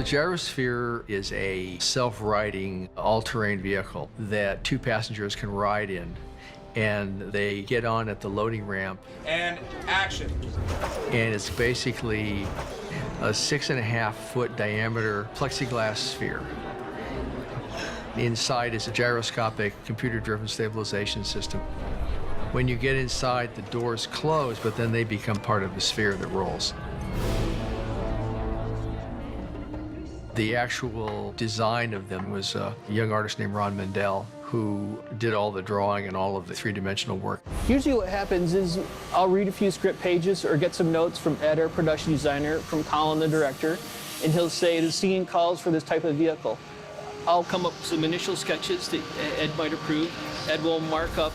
Gyrosphere is a self-riding, all-terrain vehicle that 2 passengers can ride in. And they get on at the loading ramp. And action. And it's basically a 6.5-foot diameter plexiglass sphere. Inside is a gyroscopic computer-driven stabilization system. When you get inside, the doors close, but then they become part of the sphere that rolls. The actual design of them was a young artist named Ron Mendel, who did all the drawing and all of the 3-dimensional work. Usually what happens is I'll read a few script pages or get some notes from Ed, our production designer, from Colin, the director, and he'll say the scene calls for this type of vehicle. I'll come up with some initial sketches that Ed might approve. Ed will mark up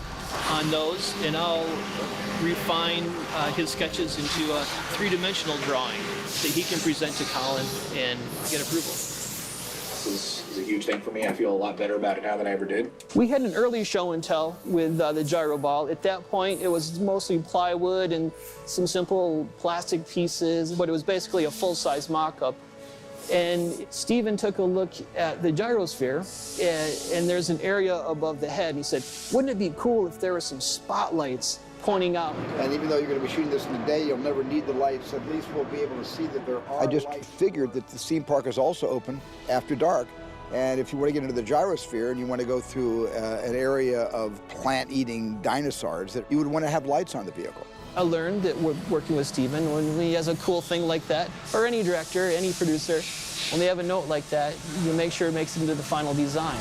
on those, and I'll refine his sketches into a 3-dimensional drawing that he can present to Colin and get approval. This is a huge thing for me. I feel a lot better about it now than I ever did. We had an early show and tell with the gyro ball. At that point, it was mostly plywood and some simple plastic pieces, but it was basically a full-size mock-up. And Stephen took a look at the gyrosphere, and there's an area above the head. And he said, wouldn't it be cool if there were some spotlights pointing out? And even though you're going to be shooting this in the day, you'll never need the lights. At least we'll be able to see that there are I just figured that the theme park is also open after dark. And if you want to get into the gyrosphere and you want to go through an area of plant-eating dinosaurs, that you would want to have lights on the vehicle. I learned that we're working with Stephen, when he has a cool thing like that, or any director, any producer, when they have a note like that, you make sure it makes it into the final design.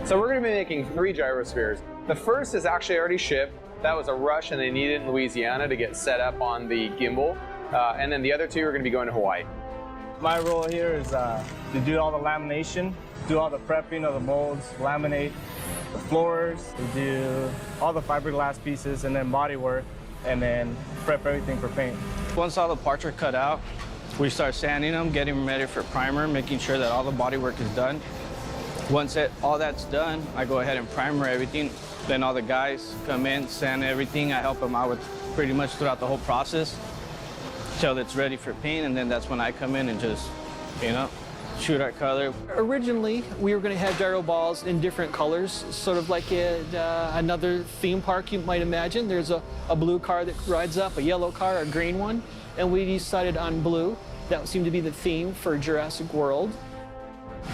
So we're going to be making 3 gyrospheres. The first is actually already shipped. That was a rush and they needed it in Louisiana to get set up on the gimbal. And then the other 2 are going to be going to Hawaii. My role here is to do all the lamination, do all the prepping of the molds, laminate the floors, we do all the fiberglass pieces and then body work, and then prep everything for paint. Once all the parts are cut out, we start sanding them, getting them ready for primer, making sure that all the body work is done. Once all that's done, I go ahead and primer everything. Then all the guys come in, sand everything. I help them out with pretty much throughout the whole process till it's ready for paint, and then that's when I come in and just, shoot our color. Originally, we were going to have gyro balls in different colors, sort of like another theme park you might imagine. There's a blue car that rides up, a yellow car, a green one, and we decided on blue. That seemed to be the theme for Jurassic World.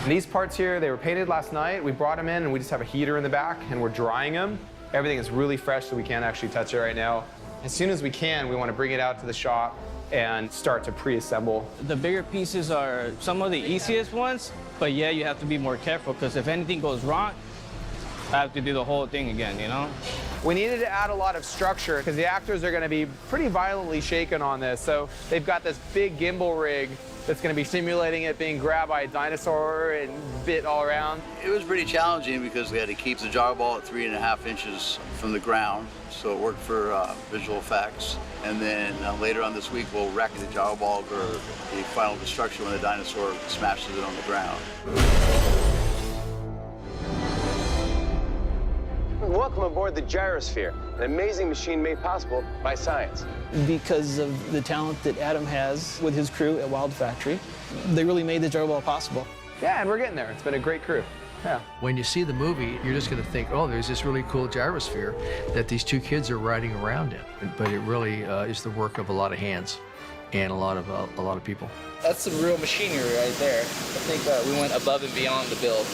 And these parts here, they were painted last night. We brought them in and we just have a heater in the back and we're drying them. Everything is really fresh, so we can't actually touch it right now. As soon as we can, we want to bring it out to the shop and start to pre-assemble. The bigger pieces are some of the easiest ones, but yeah, you have to be more careful because if anything goes wrong, I have to do the whole thing again, We needed to add a lot of structure because the actors are going to be pretty violently shaken on this. So they've got this big gimbal rig that's going to be simulating it being grabbed by a dinosaur and bit all around. It was pretty challenging because we had to keep the gyro ball at 3.5 inches from the ground, so it worked for visual effects. And then later on this week, we'll wreck the gyro ball for the final destruction when the dinosaur smashes it on the ground. Welcome aboard the Gyrosphere, an amazing machine made possible by science. Because of the talent that Adam has with his crew at Wild Factory, they really made the gyro ball possible. Yeah, and we're getting there. It's been a great crew. Yeah. When you see the movie, you're just going to think, oh, there's this really cool gyrosphere that these 2 kids are riding around in. But it really is the work of a lot of hands and a lot of people. That's some real machinery right there. I think we went above and beyond the build.